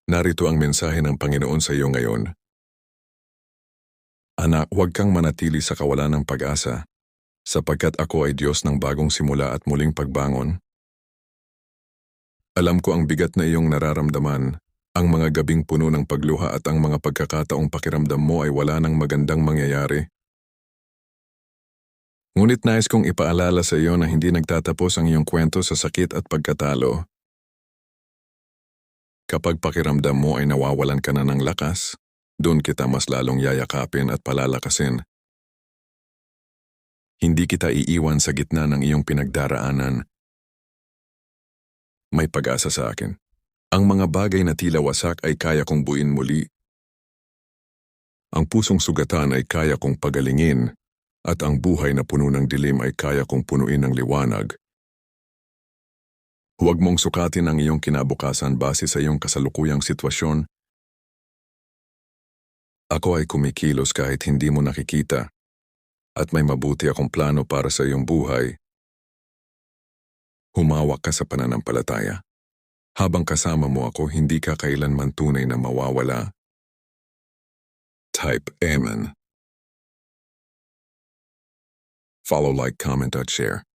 Narito ang mensahe ng Panginoon sa iyo ngayon. Anak, huwag kang manatili sa kawalan ng pag-asa, sapagkat ako ay Diyos ng bagong simula at muling pagbangon. Alam ko ang bigat na iyong nararamdaman, ang mga gabing puno ng pagluha at ang mga pagkakataong pakiramdam mo ay wala ng magandang mangyayari. Ngunit nais kong ipaalala sa iyo na hindi nagtatapos ang iyong kwento sa sakit at pagkatalo. Kapag pakiramdam mo ay nawawalan ka na ng lakas, doon kita mas lalong yayakapin at palalakasin. Hindi kita iiwan sa gitna ng iyong pinagdaraanan. May pag-asa sa akin. Ang mga bagay na tila wasak ay kaya kong buuin muli. Ang pusong sugatan ay kaya kong pagalingin, at ang buhay na puno ng dilim ay kaya kong punuin ng liwanag. Huwag mong sukatin ang iyong kinabukasan base sa iyong kasalukuyang sitwasyon. Ako ay kumikilos kahit hindi mo nakikita, at may mabuti akong plano para sa iyong buhay. Humawak ka sa pananampalataya. Habang kasama mo ako, hindi ka kailanman tunay na mawawala. Type Amen. Follow, like, comment at share.